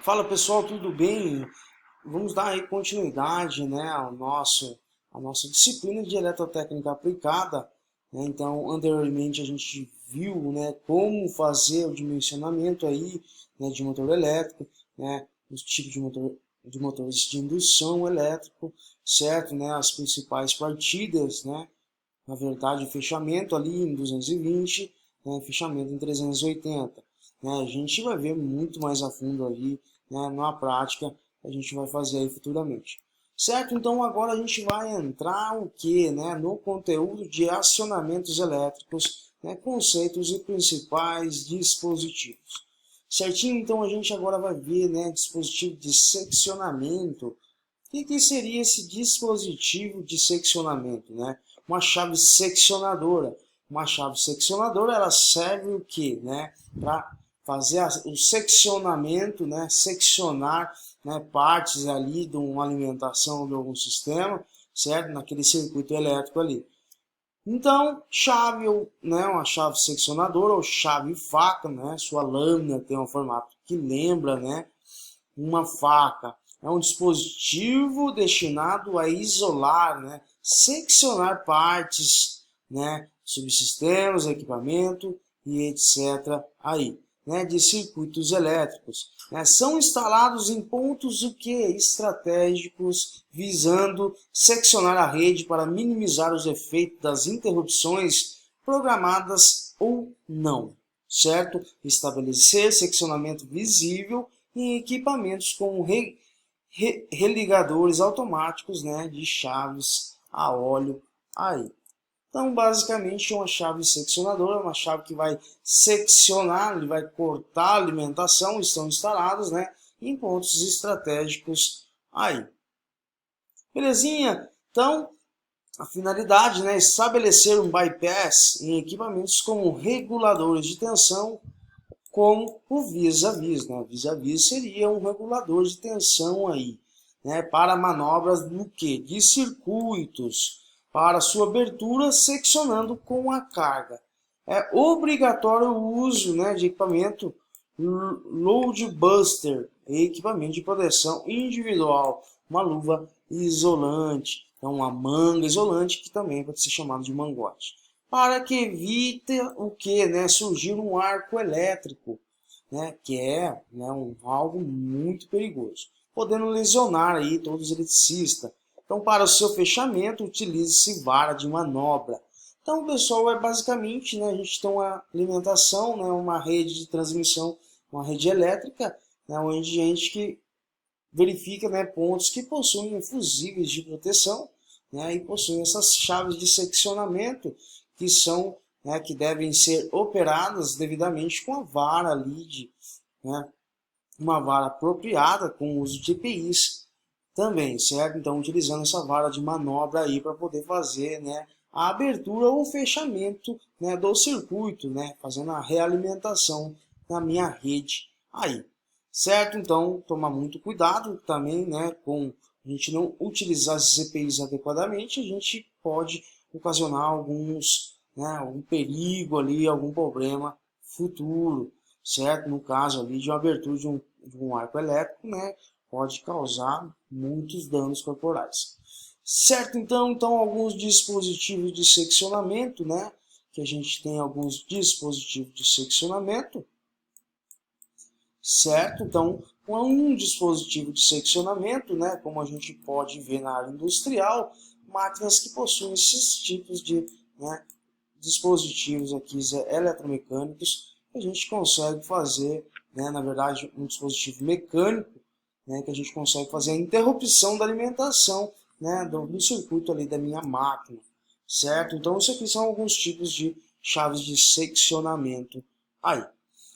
Fala pessoal, tudo bem? Vamos dar aí continuidade, né, à nossa disciplina de eletrotécnica aplicada, né? Então, anteriormente a gente viu, né, como fazer o dimensionamento aí, né, de motor elétrico, né, os tipos de motores de indução elétrico, certo, né, as principais partidas, né, na verdade, fechamento ali em 220, né, fechamento em 380. Né, a gente vai ver muito mais a fundo ali, né, na prática, a gente vai fazer aí futuramente. Certo? Então agora a gente vai entrar o que, né, no conteúdo de acionamentos elétricos, né, conceitos e principais dispositivos. Certinho? Então a gente agora vai ver, né, dispositivo de seccionamento. O que seria esse dispositivo de seccionamento, né? Uma chave seccionadora. Uma chave seccionadora, ela serve o quê, né? Para fazer o seccionamento, né? Seccionar, né, partes ali de uma alimentação de algum sistema, certo? Naquele circuito elétrico ali. Então, chave, né, uma chave seccionadora ou chave faca, né? Sua lâmina tem um formato que lembra, né, uma faca. É um dispositivo destinado a isolar, né, seccionar partes, né, subsistemas, equipamento e etc. aí, né, de circuitos elétricos. Né, são instalados em pontos o que estratégicos, visando seccionar a rede para minimizar os efeitos das interrupções programadas ou não, certo? Estabelecer seccionamento visível em equipamentos como religadores automáticos, né, de chaves a óleo aí. Então, basicamente, uma chave seccionadora, uma chave que vai seccionar, ele vai cortar a alimentação, estão instalados, né, em pontos estratégicos aí. Belezinha? Então, a finalidade, né, é estabelecer um bypass em equipamentos como reguladores de tensão, como o vis-a-vis, né? O vis-a-vis seria um regulador de tensão aí, né? Para manobras do que? De circuitos, para sua abertura seccionando com a carga. É obrigatório o uso, né, de equipamento load buster, equipamento de proteção individual, uma luva isolante, então uma manga isolante que também pode ser chamado de mangote, para que evite o que, né, surgir um arco elétrico, né, que é, né, algo muito perigoso, podendo lesionar aí todos os eletricistas. Então, para o seu fechamento, utilize-se vara de manobra. Então, pessoal, é basicamente, né, a gente tem uma alimentação, né, uma rede de transmissão, uma rede elétrica, né, onde a gente que verifica, né, pontos que possuem fusíveis de proteção, né, e possuem essas chaves de seccionamento que são, né, que devem ser operadas devidamente com a vara ali né, uma vara apropriada com o uso de EPIs também, certo? Então, utilizando essa vara de manobra aí para poder fazer, né, a abertura ou fechamento, né, do circuito, né, fazendo a realimentação na minha rede aí, certo? Então, tomar muito cuidado também, né, com a gente não utilizar as EPIs adequadamente, a gente pode ocasionar algum perigo ali, algum problema futuro, certo? No caso ali de uma abertura de um arco elétrico, né, pode causar muitos danos corporais. Certo, então alguns dispositivos de seccionamento, né, que a gente tem alguns dispositivos de seccionamento, certo? Então, um dispositivo de seccionamento, né, como a gente pode ver na área industrial, máquinas que possuem esses tipos de, né, dispositivos aqui eletromecânicos, a gente consegue fazer, né, na verdade, um dispositivo mecânico, né, que a gente consegue fazer a interrupção da alimentação, né, do circuito ali da minha máquina, certo? Então, isso aqui são alguns tipos de chaves de seccionamento aí.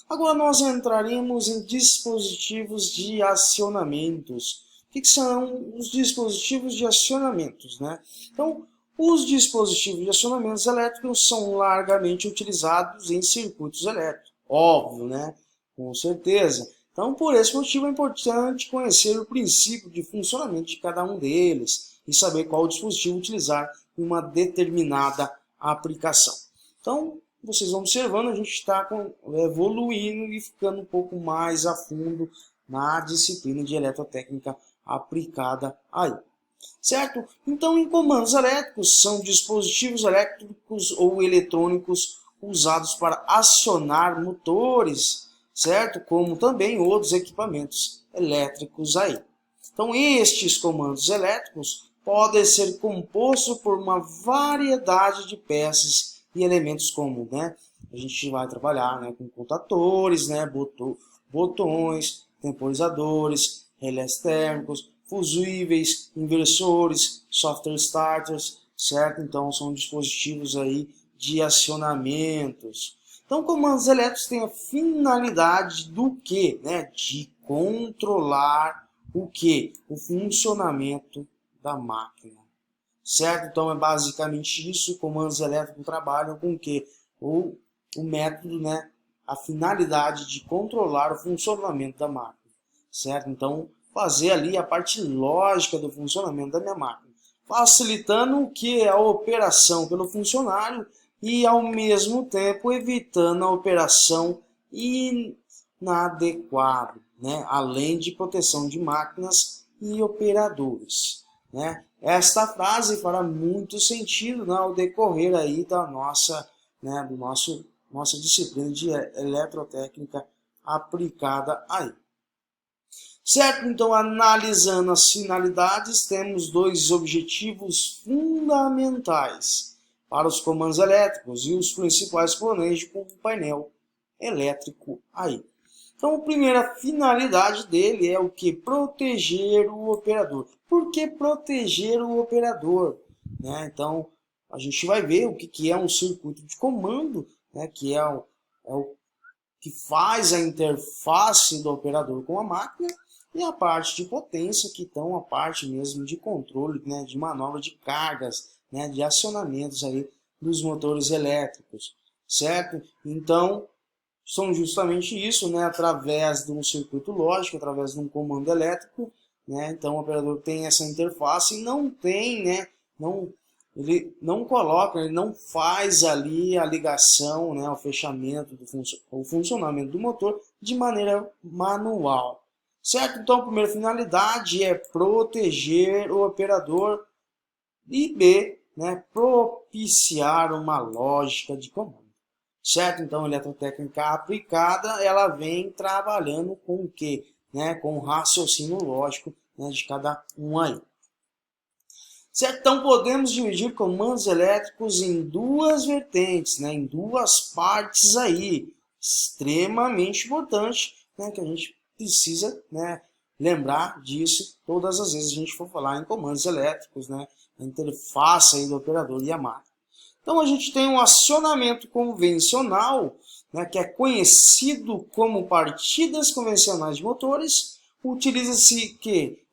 Agora nós entraremos em dispositivos de acionamentos. O que são os dispositivos de acionamentos, né? Então, os dispositivos de acionamentos elétricos são largamente utilizados em circuitos elétricos. Óbvio, né? Com certeza. Então, por esse motivo é importante conhecer o princípio de funcionamento de cada um deles e saber qual dispositivo utilizar em uma determinada aplicação. Então, vocês vão observando, a gente está evoluindo e ficando um pouco mais a fundo na disciplina de eletrotécnica aplicada aí. Certo? Então, em comandos elétricos, são dispositivos elétricos ou eletrônicos usados para acionar motores, certo? Como também outros equipamentos elétricos aí. Então, estes comandos elétricos podem ser compostos por uma variedade de peças e elementos como, né? A gente vai trabalhar, né, com contatores, né, botões, temporizadores, relés térmicos, fusíveis, inversores, software starters, certo? Então, são dispositivos aí de acionamentos. Então, comandos elétricos têm a finalidade do quê? Né? De controlar o quê? O funcionamento da máquina, certo? Então, é basicamente isso. Comandos elétricos trabalham com o quê? O método, né? A finalidade de controlar o funcionamento da máquina, certo? Então, fazer ali a parte lógica do funcionamento da minha máquina, facilitando o que é a operação pelo funcionário e ao mesmo tempo evitando a operação inadequada, né? Além de proteção de máquinas e operadores, né? Esta frase fará muito sentido, né, ao decorrer aí da nossa, né, nossa disciplina de eletrotécnica aplicada aí. Certo? Então, analisando as finalidades, temos dois objetivos fundamentais para os comandos elétricos e os principais planejos com o painel elétrico aí. Então, a primeira finalidade dele é o que? Proteger o operador. Por que proteger o operador? Né? Então, a gente vai ver o que é um circuito de comando, né? Que é o que faz a interface do operador com a máquina, e a parte de potência, que estão a parte mesmo de controle, né, de manobra de cargas, né, de acionamentos aí dos motores elétricos, certo? Então, são justamente isso, né, através de um circuito lógico, através de um comando elétrico, né, então o operador tem essa interface e não tem, né, ele não coloca, ele não faz ali a ligação, né, o fechamento, o funcionamento do motor de maneira manual. Certo? Então, a primeira finalidade é proteger o operador e B, né, propiciar uma lógica de comando. Certo? Então, a eletrotécnica aplicada, ela vem trabalhando com o quê? Né, com o raciocínio lógico, né, de cada um aí. Certo? Então, podemos dividir comandos elétricos em duas vertentes, né, em duas partes aí, extremamente importante, né, que a gente precisa, né, lembrar disso todas as vezes que a gente for falar em comandos elétricos, né, a interface aí do operador e a máquina. Então, a gente tem um acionamento convencional, né, que é conhecido como partidas convencionais de motores. Utiliza-se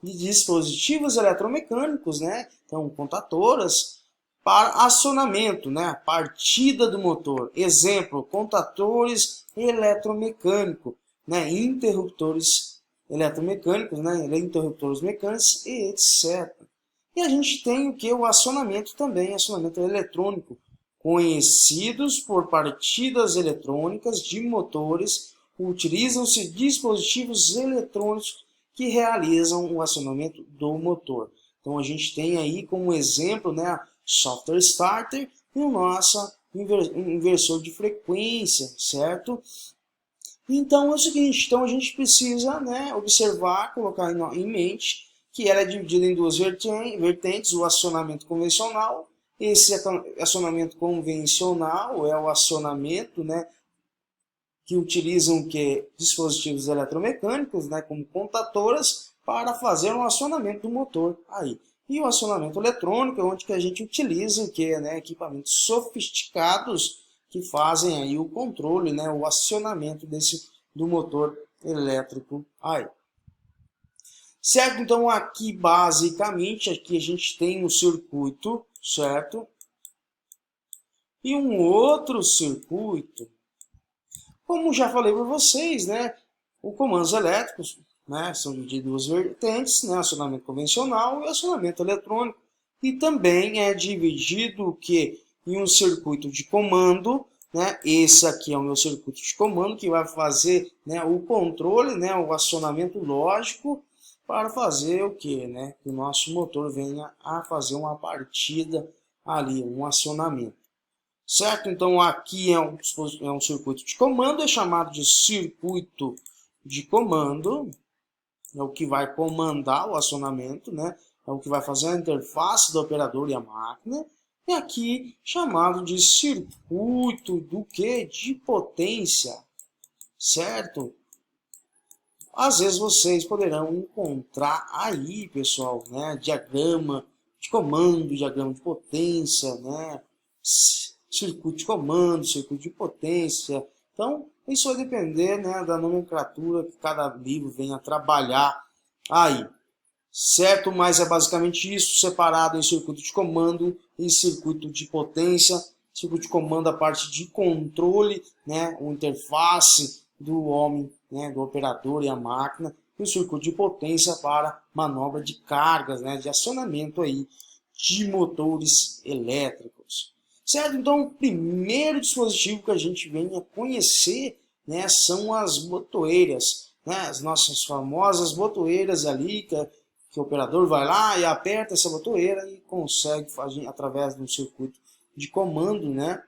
de dispositivos eletromecânicos, né, então contatoras, para acionamento, né, partida do motor. Exemplo, contatores eletromecânicos, né, interruptores eletromecânicos, né, interruptores mecânicos e etc. E a gente tem o que? O acionamento também, acionamento eletrônico, conhecidos por partidas eletrônicas de motores. Utilizam-se dispositivos eletrônicos que realizam o acionamento do motor. Então a gente tem aí como exemplo, né, software starter e o nosso inversor de frequência, certo? Então é o seguinte, então a gente precisa, né, observar, colocar em mente que ela é dividida em duas vertentes, o acionamento convencional. Esse acionamento convencional é o acionamento, né, que utilizam dispositivos eletromecânicos, né, como contatoras, para fazer um acionamento do motor aí. E o acionamento eletrônico é onde que a gente utiliza né, equipamentos sofisticados que fazem aí o controle, né, o acionamento do motor elétrico aí. Certo? Então aqui basicamente aqui a gente tem um circuito, certo? E um outro circuito. Como já falei para vocês, né, os comandos elétricos, né, são de duas vertentes, né, acionamento convencional e acionamento eletrônico. E também é dividido em um circuito de comando, né? Esse aqui é o meu circuito de comando que vai fazer, né, o controle, né, o acionamento lógico para fazer o que, né? Que o nosso motor venha a fazer uma partida ali, um acionamento. Certo? Então aqui é um circuito de comando, é chamado de circuito de comando, é o que vai comandar o acionamento, né? É o que vai fazer a interface do operador e a máquina. E aqui chamado de circuito do que? De potência, certo? Às vezes vocês poderão encontrar aí, pessoal, né, diagrama de comando, diagrama de potência, né, circuito de comando, circuito de potência. Então, isso vai depender, né, da nomenclatura que cada livro venha trabalhar aí, certo? Mas é basicamente isso, separado em circuito de comando e circuito de potência. Circuito de comando, a parte de controle, né, o interface do homem, né, do operador e a máquina, e o circuito de potência para manobra de cargas, né, de acionamento aí de motores elétricos. Certo? Então, o primeiro dispositivo que a gente vem a conhecer, né, são as botoeiras, né, as nossas famosas botoeiras ali, que o operador vai lá e aperta essa botoeira e consegue fazer através de um circuito de comando, né,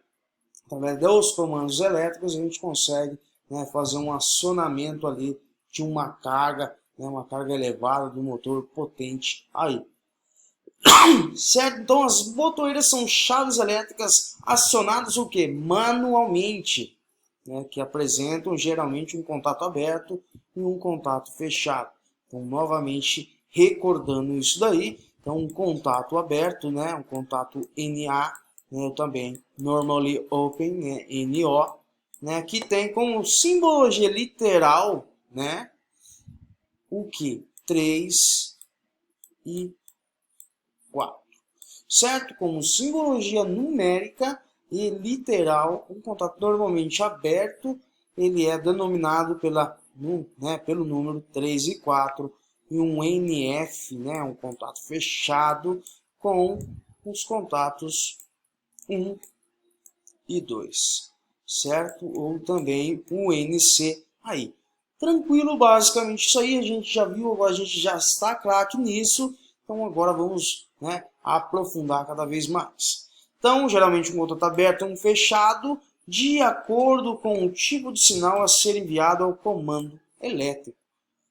através dos comandos elétricos, a gente consegue, né, fazer um acionamento ali de uma carga, né, uma carga elevada do motor potente aí. Certo? Então as botoeiras são chaves elétricas acionadas o que? Manualmente, né, que apresentam geralmente um contato aberto e um contato fechado. Então, novamente, recordando isso daí, então um contato aberto, né, um contato NA, né, também Normally Open, né, NO, né, que tem como simbologia literal, né, o que? 3 e 4. Certo? Como simbologia numérica e literal, um contato normalmente aberto, ele é denominado pelo número 3 e 4, e um NF, né, um contato fechado, com os contatos 1 e 2, certo? Ou também o NC aí. Tranquilo, basicamente isso aí a gente já viu, a gente já está craque nisso, então agora vamos, né, aprofundar cada vez mais. Então, geralmente um contato aberto e um fechado, de acordo com o tipo de sinal a ser enviado ao comando elétrico,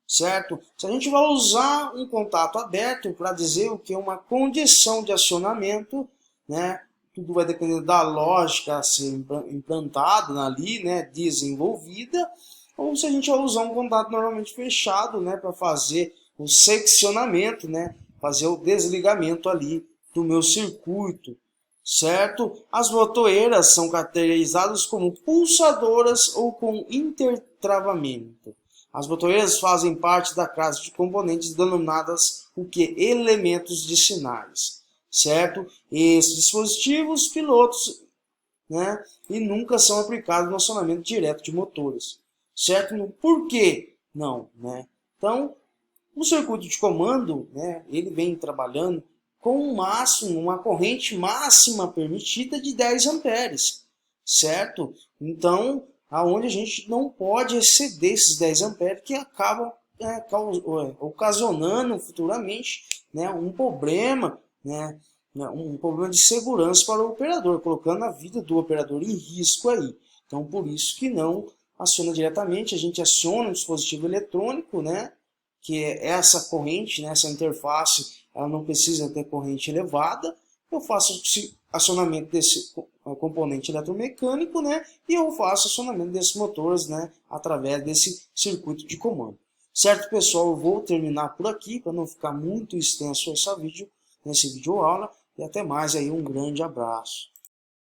certo? Se a gente vai usar um contato aberto para dizer o que é uma condição de acionamento, né, tudo vai depender da lógica a ser implantada ali, né, desenvolvida, ou se a gente vai usar um contato normalmente fechado, né, para fazer o seccionamento, né, fazer o desligamento ali do meu circuito, certo? As botoeiras são caracterizadas como pulsadoras ou com intertravamento. As botoeiras fazem parte da classe de componentes denominadas o que? Elementos de sinais, certo? Esses dispositivos pilotos, né, e nunca são aplicados no acionamento direto de motores, certo? Por quê? Não, né? Então, o circuito de comando, né, ele vem trabalhando com um máximo, uma corrente máxima permitida de 10 amperes, certo? Então, aonde a gente não pode exceder esses 10 amperes que acabam ocasionando futuramente, né, um problema, né, um problema de segurança para o operador, colocando a vida do operador em risco aí. Então, por isso que não aciona diretamente, a gente aciona um dispositivo eletrônico, né, que é essa corrente, né, essa interface, ela não precisa ter corrente elevada. Eu faço acionamento desse componente eletromecânico, né, e eu faço acionamento desses motores, né, através desse circuito de comando. Certo, pessoal? Eu vou terminar por aqui, para não ficar muito extenso nesse vídeo aula, e até mais aí, um grande abraço.